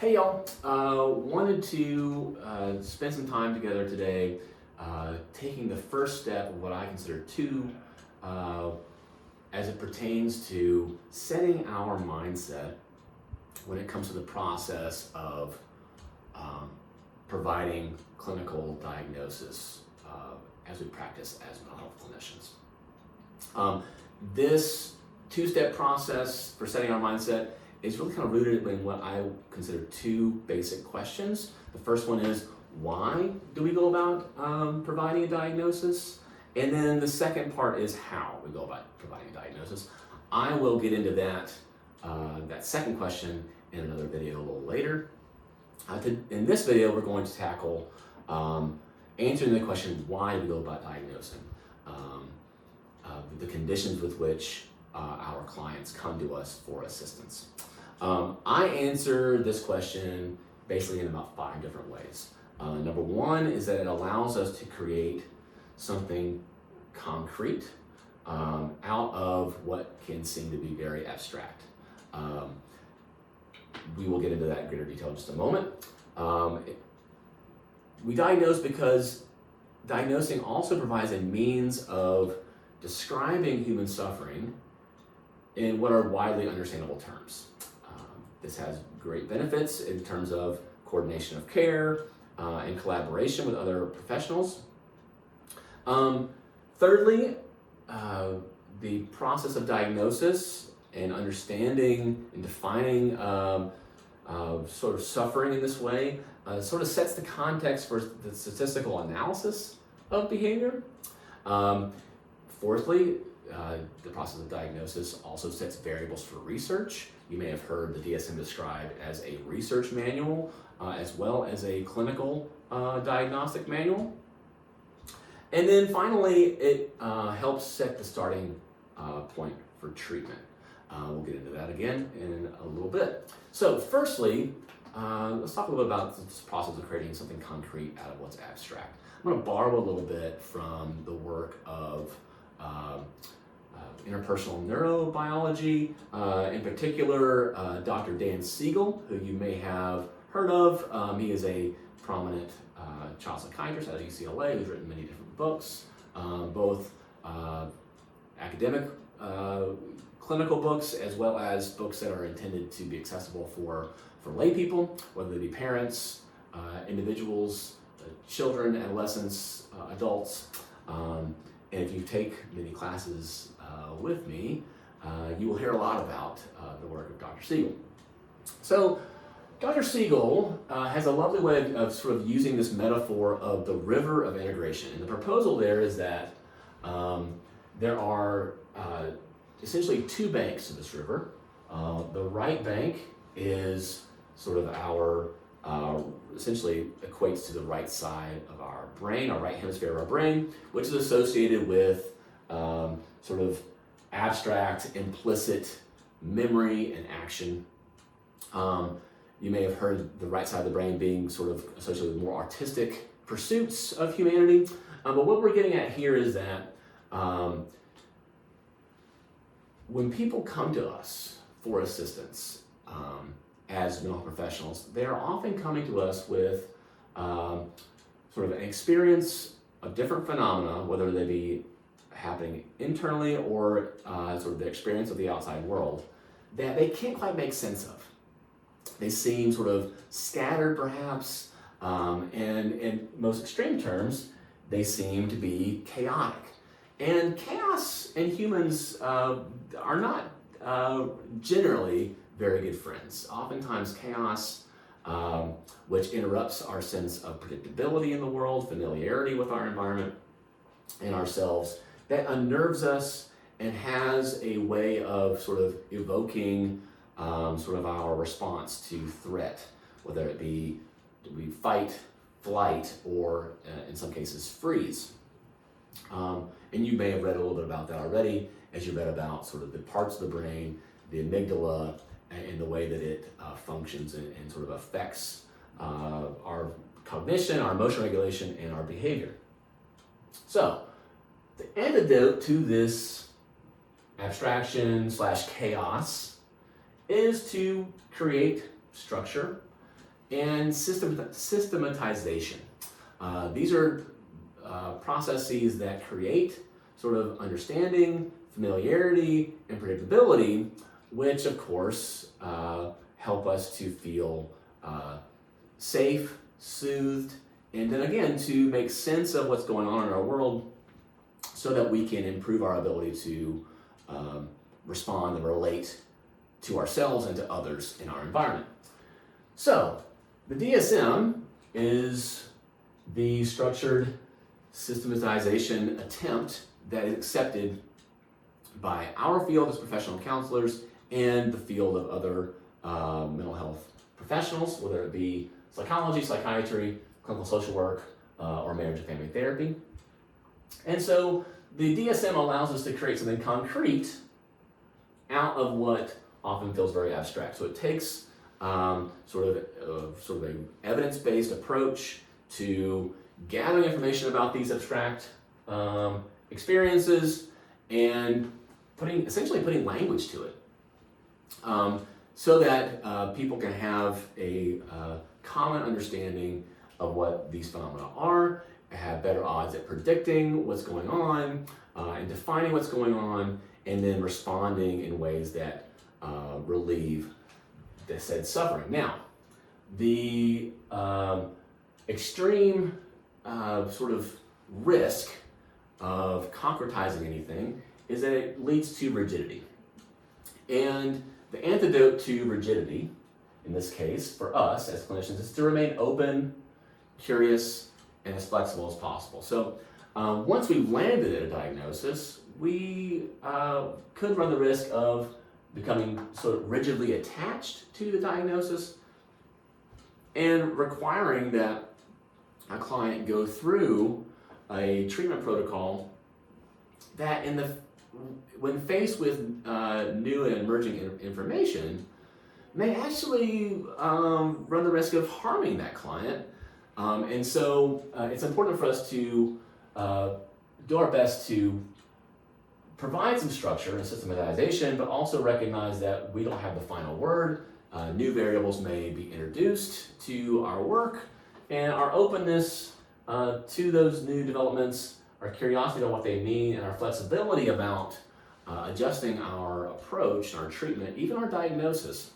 Hey y'all, wanted to spend some time together today taking the first step of what I consider two as it pertains to setting our mindset when it comes to the process of providing clinical diagnosis as we practice as mental health clinicians. This two-step process for setting our mindset is really kind of rooted in what I consider two basic questions. The first one is, why do we go about providing a diagnosis? And then the second part is how we go about providing a diagnosis. I will get into that second question in another video a little later. In this video, we're going to tackle answering the question, why do we go about diagnosing? The conditions with which our clients come to us for assistance. I answer this question basically in about 5 different ways. Number one is that it allows us to create something concrete out of what can seem to be very abstract. We will get into that in greater detail in just a moment. We diagnose because diagnosing also provides a means of describing human suffering in what are widely understandable terms. This has great benefits in terms of coordination of care and collaboration with other professionals. Thirdly, the process of diagnosis and understanding and defining sort of suffering in this way sort of sets the context for the statistical analysis of behavior. Fourthly, the process of diagnosis also sets variables for research. You may have heard the DSM described as a research manual as well as a clinical diagnostic manual. And then finally, it helps set the starting point for treatment. We'll get into that again in a little bit. So firstly, let's talk a little bit about this process of creating something concrete out of what's abstract. I'm going to borrow a little bit from the work of interpersonal neurobiology, in particular Dr. Dan Siegel, who you may have heard of. He is a prominent child psychiatrist at UCLA who's written many different books, both academic clinical books as well as books that are intended to be accessible for lay people, whether they be parents, individuals, children, adolescents, adults. And if you take many classes with me, you will hear a lot about the work of Dr. Siegel. So Dr. Siegel has a lovely way of sort of using this metaphor of the river of integration. And the proposal there is that there are essentially 2 banks to this river. The right bank is sort of our essentially equates to the right side of our brain, our right hemisphere of our brain, which is associated with sort of abstract, implicit memory and action. You may have heard the right side of the brain being sort of associated with more artistic pursuits of humanity. But what we're getting at here is that when people come to us for assistance, as mental health professionals, they are often coming to us with sort of an experience of different phenomena, whether they be happening internally or sort of the experience of the outside world, that they can't quite make sense of. They seem sort of scattered perhaps, and in most extreme terms, they seem to be chaotic. And chaos and humans are not generally very good friends. Oftentimes chaos, which interrupts our sense of predictability in the world, familiarity with our environment and ourselves, that unnerves us and has a way of sort of evoking sort of our response to threat, whether it be fight, flight, or in some cases freeze. And you may have read a little bit about that already as you read about sort of the parts of the brain, the amygdala, and the way that it functions and sort of affects our cognition, our emotional regulation, and our behavior. So, the antidote to this abstraction / chaos is to create structure and systematization. These are processes that create sort of understanding, familiarity, and predictability, which of course help us to feel safe, soothed, and then again to make sense of what's going on in our world so that we can improve our ability to respond and relate to ourselves and to others in our environment. So, the DSM is the structured systematization attempt that is accepted by our field as professional counselors and the field of other mental health professionals, whether it be psychology, psychiatry, clinical social work, or marriage and family therapy. And so the DSM allows us to create something concrete out of what often feels very abstract. So it takes sort of an evidence-based approach to gathering information about these abstract experiences and essentially putting language to it, so that people can have a common understanding of what these phenomena are, have better odds at predicting what's going on, and defining what's going on, and then responding in ways that relieve the said suffering. Now, the extreme sort of risk of concretizing anything is that it leads to rigidity. And the antidote to rigidity, in this case, for us as clinicians, is to remain open, curious, and as flexible as possible. So once we've landed at a diagnosis, we could run the risk of becoming sort of rigidly attached to the diagnosis and requiring that a client go through a treatment protocol that when faced with new and emerging information may actually run the risk of harming that client. And so it's important for us to do our best to provide some structure and systematization, but also recognize that we don't have the final word. New variables may be introduced to our work, and our openness to those new developments, our curiosity about what they mean, and our flexibility about adjusting our approach, our treatment, even our diagnosis,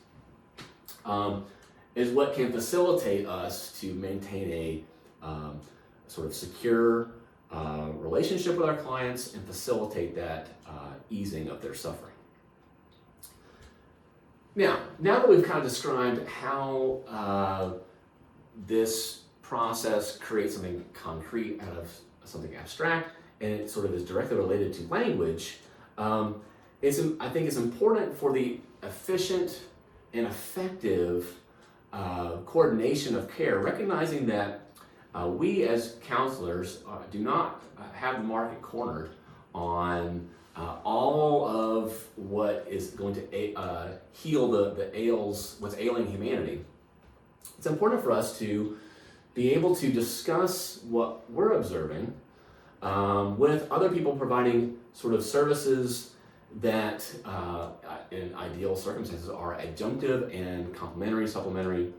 is what can facilitate us to maintain a sort of secure relationship with our clients and facilitate that easing of their suffering. Now that we've kind of described how this process creates something concrete out of something abstract, and it sort of is directly related to language, I think it's important for the efficient and effective coordination of care, recognizing that we as counselors do not have the market cornered on all of what is going to heal what's ailing humanity. It's important for us to be able to discuss what we're observing with other people providing sort of services that in ideal circumstances are adjunctive and complementary, supplementary,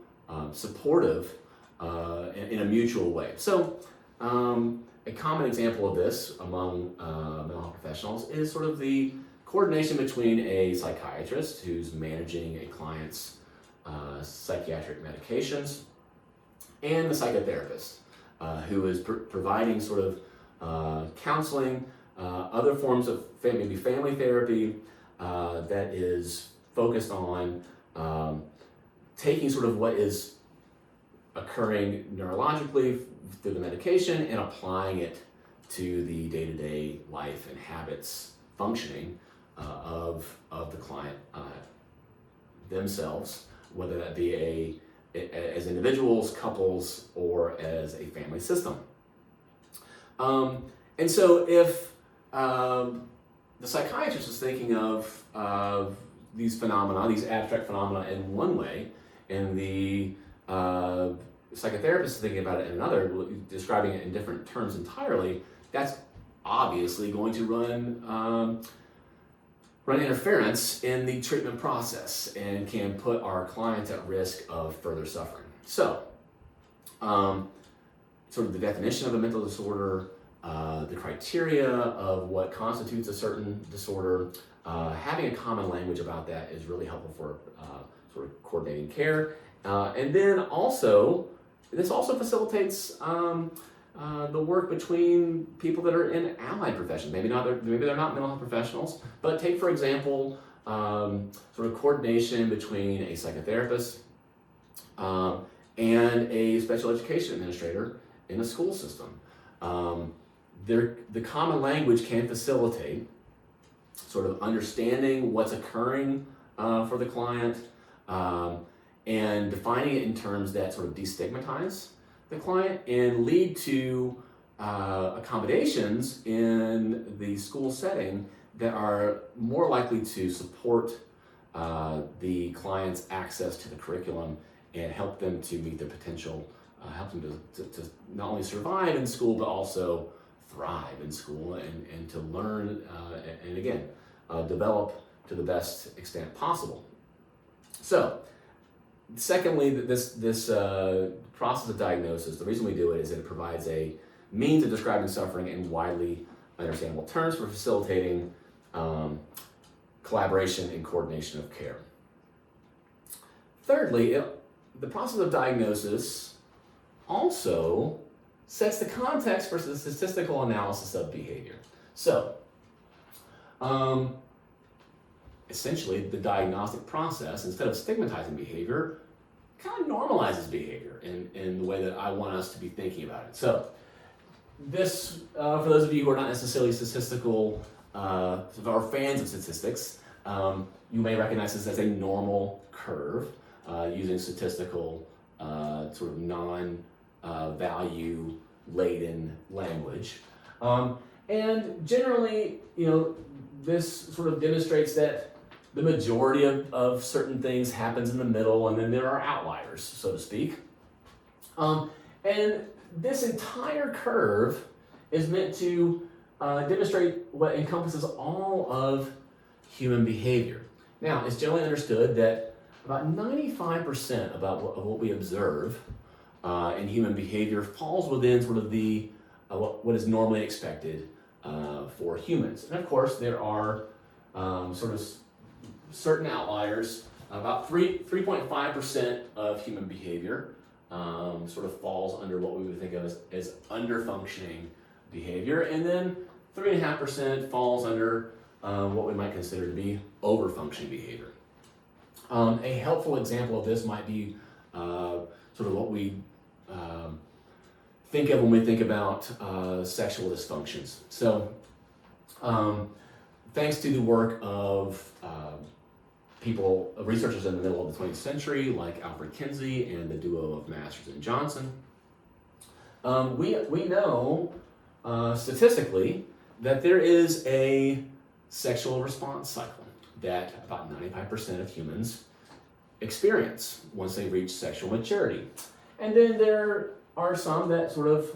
supportive in a mutual way. So a common example of this among mental health professionals is sort of the coordination between a psychiatrist who's managing a client's psychiatric medications and the psychotherapist who is providing sort of counseling, other forms of maybe family therapy that is focused on taking sort of what is occurring neurologically through the medication and applying it to the day-to-day life and habits functioning of the client themselves, whether that be as individuals, couples, or as a family system. And so if the psychiatrist is thinking of these phenomena, these abstract phenomena in one way, and the psychotherapist is thinking about it in another, describing it in different terms entirely, that's obviously going to run interference in the treatment process and can put our clients at risk of further suffering. So, sort of the definition of a mental disorder, the criteria of what constitutes a certain disorder, having a common language about that is really helpful for sort of coordinating care. And then also, this also facilitates the work between people that are in allied professions. Maybe they're not mental health professionals, but take, for example, sort of coordination between a psychotherapist and a special education administrator in a school system. The common language can facilitate sort of understanding what's occurring for the client and defining it in terms that sort of destigmatize the client and lead to accommodations in the school setting that are more likely to support the client's access to the curriculum and help them to meet their potential, help them to not only survive in school, but also thrive in school and to learn and again, develop to the best extent possible. So, secondly, this process of diagnosis, the reason we do it is that it provides a means of describing suffering in widely understandable terms for facilitating collaboration and coordination of care. Thirdly, the process of diagnosis also sets the context for the statistical analysis of behavior. So, essentially, the diagnostic process, instead of stigmatizing behavior, kind of normalizes behavior in the way that I want us to be thinking about it. So, this, for those of you who are not necessarily statistical or fans of statistics, you may recognize this as a normal curve using statistical sort of non-value laden language. And generally, this sort of demonstrates that the majority of certain things happens in the middle, and then there are outliers, so to speak. And this entire curve is meant to demonstrate what encompasses all of human behavior. Now, it's generally understood that about 95% of what we observe in human behavior falls within sort of the what is normally expected for humans. And of course, there are sort of certain outliers. About 3.5% of human behavior sort of falls under what we would think of as under-functioning behavior, and then 3.5% falls under what we might consider to be over-functioning behavior. A helpful example of this might be sort of what we think of when we think about sexual dysfunctions. So, thanks to the work of researchers in the middle of the 20th century, like Alfred Kinsey and the duo of Masters and Johnson, we know statistically that there is a sexual response cycle that about 95% of humans experience once they reach sexual maturity. And then there are some that sort of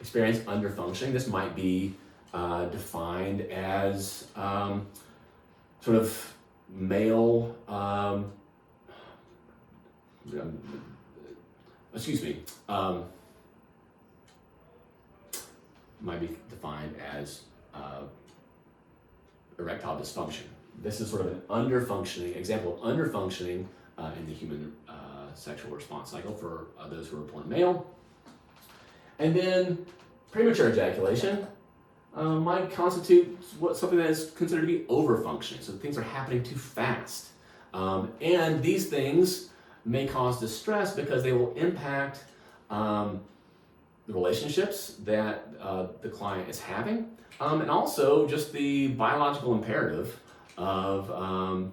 experience underfunctioning. This might be defined as sort of male, might be defined as erectile dysfunction. This is sort of an example of underfunctioning in the human sexual response cycle for those who are born male. And then premature ejaculation might constitute something that is considered to be overfunctioning. So things are happening too fast. And these things may cause distress because they will impact the relationships that the client is having, and also just the biological imperative of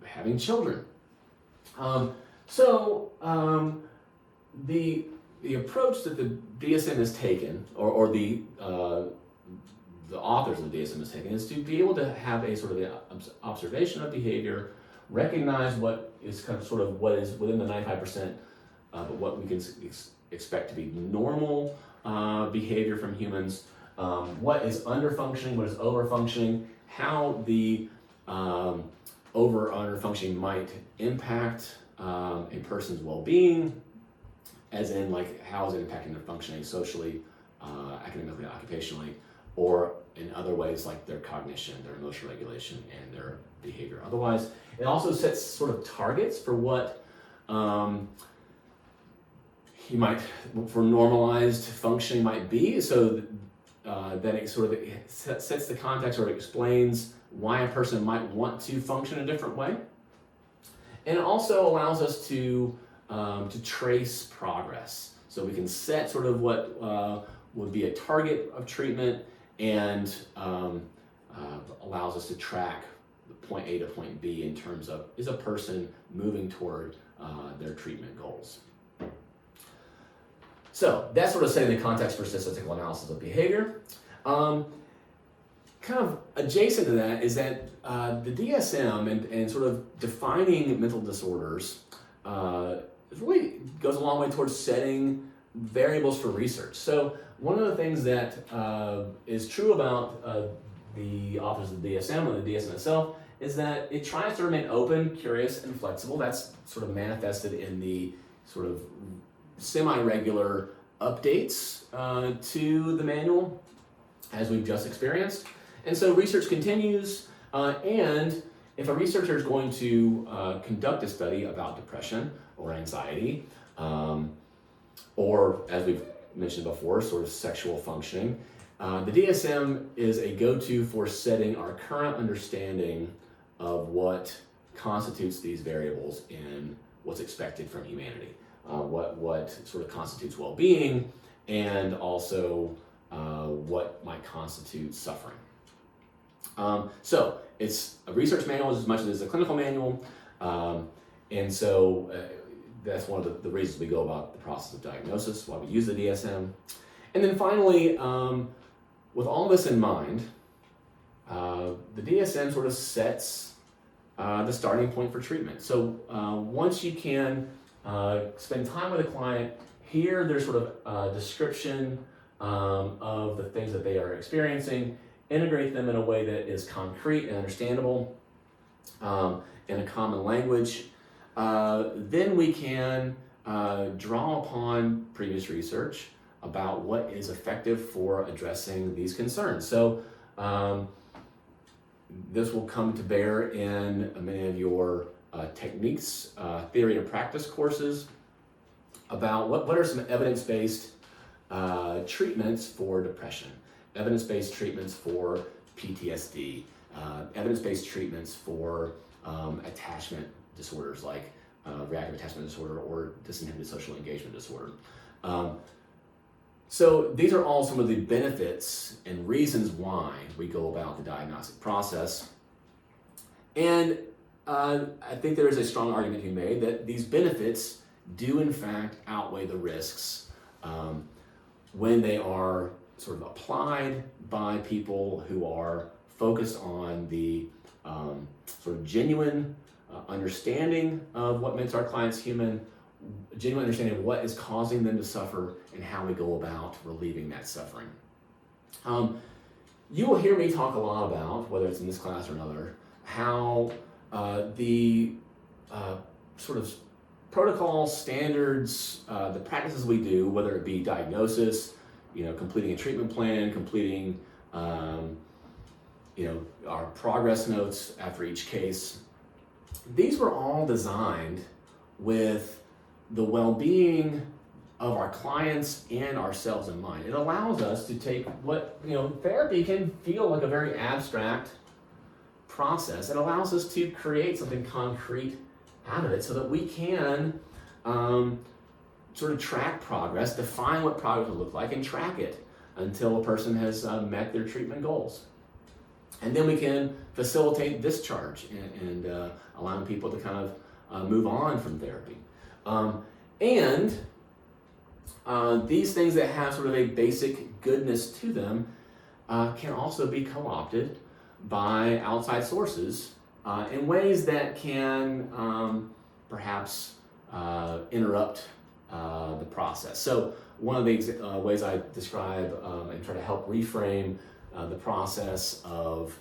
having children. So the approach that the DSM has taken, or the authors of the DSM has taken, is to be able to have a sort of observation of behavior, recognize what is kind of sort of what is within the 95%, but what we can expect to be normal behavior from humans, what is underfunctioning, what is overfunctioning, how the over or underfunctioning might impact a person's well-being, as in like how is it impacting their functioning socially, academically, occupationally, or in other ways like their cognition, their emotional regulation, and their behavior. Otherwise, it also sets sort of targets for what you might, for normalized functioning might be, so that it sort of sets the context or explains why a person might want to function a different way. And it also allows us to trace progress. So we can set sort of what would be a target of treatment, and allows us to track point A to point B in terms of, is a person moving toward their treatment goals. So that's sort of setting the context for statistical analysis of behavior. Kind of adjacent to that is that the DSM and sort of defining mental disorders really goes a long way towards setting variables for research. So one of the things that is true about the authors of the DSM and the DSM itself is that it tries to remain open, curious, and flexible. That's sort of manifested in the sort of semi-regular updates to the manual, as we've just experienced. And so research continues, and if a researcher is going to conduct a study about depression or anxiety, or as we've mentioned before, sort of sexual functioning, the DSM is a go-to for setting our current understanding of what constitutes these variables in what's expected from humanity, what sort of constitutes well-being, and also what might constitute suffering. So it's a research manual as much as it's a clinical manual, and so that's one of the reasons we go about the process of diagnosis, why we use the DSM. And then finally, with all this in mind, the DSM sort of sets the starting point for treatment. So once you can spend time with a client, hear their sort of description of the things that they are experiencing, integrate them in a way that is concrete and understandable in a common language, then we can draw upon previous research about what is effective for addressing these concerns. So this will come to bear in many of your techniques, theory and practice courses about what are some evidence-based treatments for depression, evidence-based treatments for PTSD, evidence-based treatments for attachment disorders like reactive attachment disorder or disinhibited social engagement disorder. So these are all some of the benefits and reasons why we go about the diagnostic process. And I think there is a strong argument to be made that these benefits do in fact outweigh the risks when they are sort of applied by people who are focused on the sort of genuine understanding of what makes our clients human, genuine understanding of what is causing them to suffer, and how we go about relieving that suffering. You will hear me talk a lot about, whether it's in this class or another, how the sort of protocols, standards, the practices we do, whether it be diagnosis, completing a treatment plan, completing our progress notes after each case, these were all designed with the well-being of our clients and ourselves in mind. It allows us to take what, therapy can feel like a very abstract process. It allows us to create something concrete out of it so that we can sort of track progress, define what progress will look like, and track it until a person has met their treatment goals. And then we can facilitate discharge and allowing people to kind of move on from therapy. And these things that have sort of a basic goodness to them can also be co-opted by outside sources in ways that can perhaps interrupt the process. So one of the ways I describe and try to help reframe the process of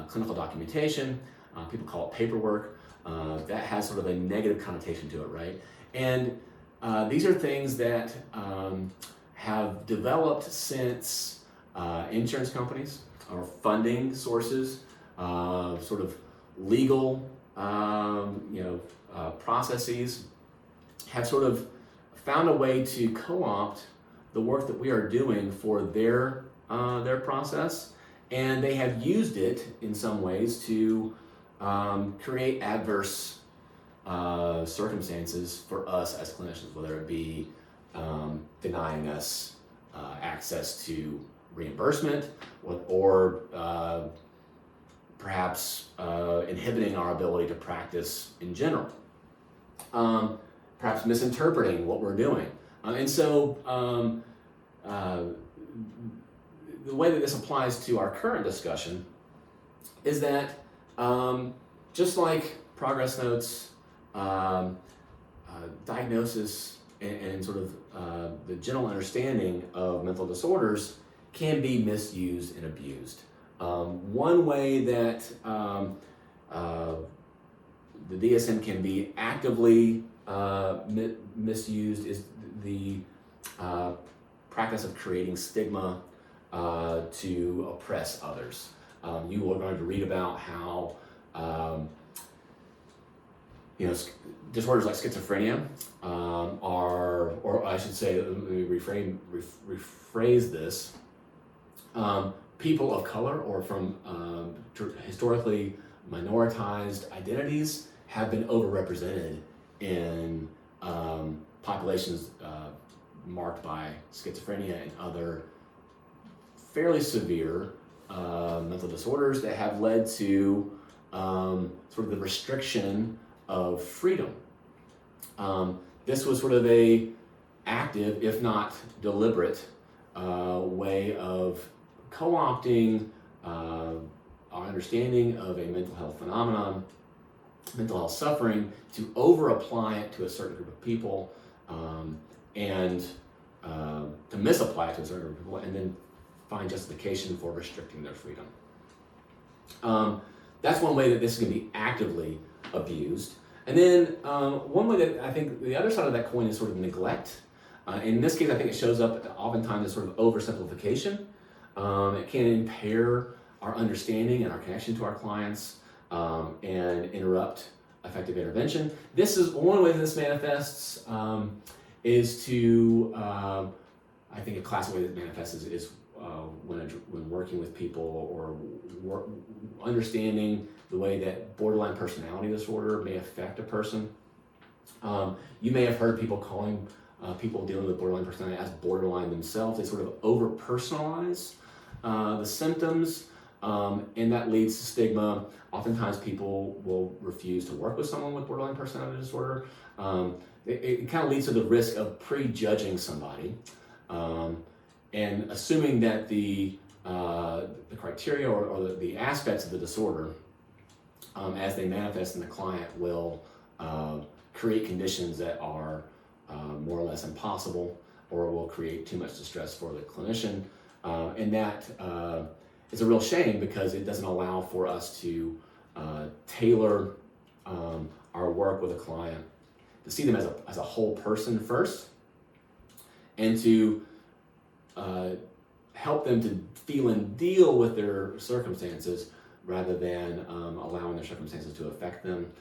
clinical documentation, people call it paperwork, that has sort of a negative connotation to it, right? And these are things that have developed since insurance companies or funding sources, sort of legal, processes have sort of found a way to co-opt the work that we are doing for their process, and they have used it in some ways to create adverse circumstances for us as clinicians, whether it be denying us access to reimbursement or perhaps inhibiting our ability to practice in general, perhaps misinterpreting what we're doing. And so the way that this applies to our current discussion is that just like progress notes, diagnosis, and sort of the general understanding of mental disorders can be misused and abused. One way that the DSM can be actively misused is the practice of creating stigma to oppress others. You are going to read about how disorders like schizophrenia are, or I should say, let me rephrase this. People of color or from historically minoritized identities have been overrepresented in populations marked by schizophrenia and other fairly severe mental disorders that have led to sort of the restriction of freedom. This was sort of a active, if not deliberate, way of co-opting our understanding of a mental health phenomenon, mental health suffering, to over-apply it to a certain group of people, and to misapply it to a certain group of people, and then find justification for restricting their freedom. That's one way that this can be actively abused. And then one way that I think the other side of that coin is sort of neglect. In this case, I think it shows up oftentimes as sort of oversimplification. It can impair our understanding and our connection to our clients and interrupt effective intervention. This is one way that this manifests is to, I think a classic way that it manifests is when working with people or understanding the way that borderline personality disorder may affect a person. You may have heard people calling people dealing with borderline personality as borderline themselves. They sort of over-personalize the symptoms, and that leads to stigma. Oftentimes people will refuse to work with someone with borderline personality disorder. It kind of leads to the risk of prejudging somebody and assuming that the criteria or the aspects of the disorder as they manifest in the client will create conditions that are more or less impossible or will create too much distress for the clinician. And that is a real shame because it doesn't allow for us to tailor our work with a client, to see them as a whole person first, and to help them to feel and deal with their circumstances rather than allowing their circumstances to affect them.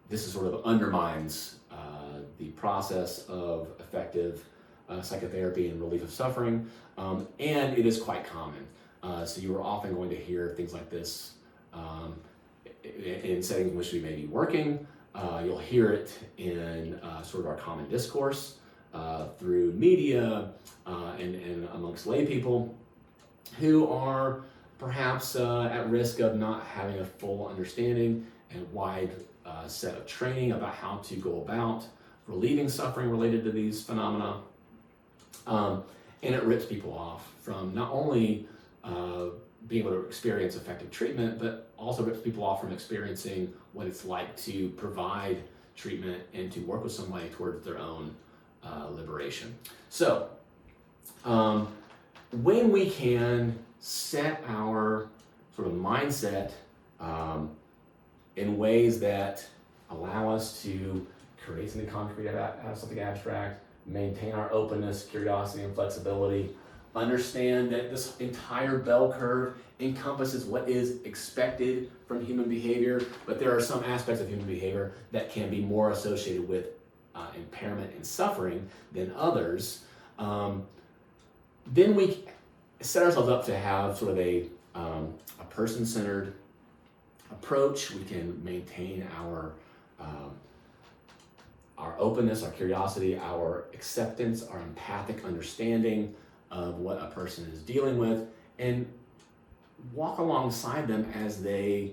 This is sort of undermines the process of effective psychotherapy and relief of suffering, and it is quite common. So you are often going to hear things like this in settings in which we may be working. You'll hear it in sort of our common discourse through media and amongst lay people who are perhaps at risk of not having a full understanding and wide set of training about how to go about relieving suffering related to these phenomena. And it rips people off from not only being able to experience effective treatment, but also rips people off from experiencing what it's like to provide treatment and to work with somebody towards their own liberation. So, when we can set our sort of mindset in ways that allow us to create something concrete out of something abstract, maintain our openness, curiosity, and flexibility, understand that this entire bell curve encompasses what is expected from human behavior, but there are some aspects of human behavior that can be more associated with impairment and suffering than others. Then we set ourselves up to have sort of a person-centered approach. We can maintain our openness, our curiosity, our acceptance, our empathic understanding of what a person is dealing with, and walk alongside them as they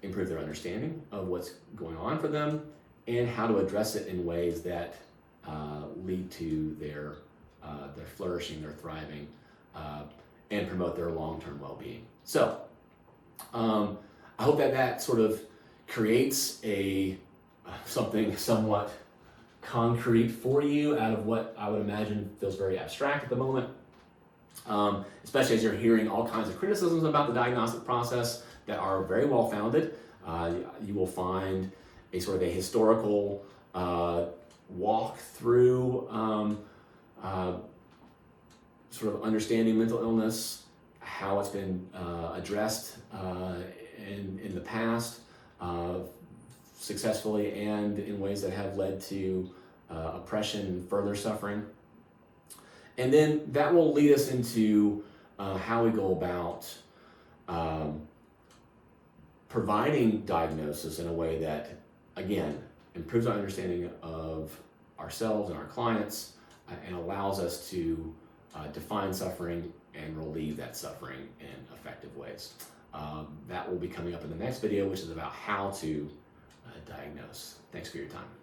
improve their understanding of what's going on for them and how to address it in ways that lead to their flourishing, their thriving, and promote their long-term well-being. So I hope that sort of creates something somewhat concrete for you out of what I would imagine feels very abstract at the moment, especially as you're hearing all kinds of criticisms about the diagnostic process that are very well founded. You will find a sort of a historical walk through sort of understanding mental illness, how it's been addressed in the past, successfully and in ways that have led to oppression and further suffering. And then that will lead us into how we go about providing diagnosis in a way that, again, improves our understanding of ourselves and our clients and allows us to define suffering and relieve that suffering in effective ways. That will be coming up in the next video, which is about how to diagnose. Thanks for your time.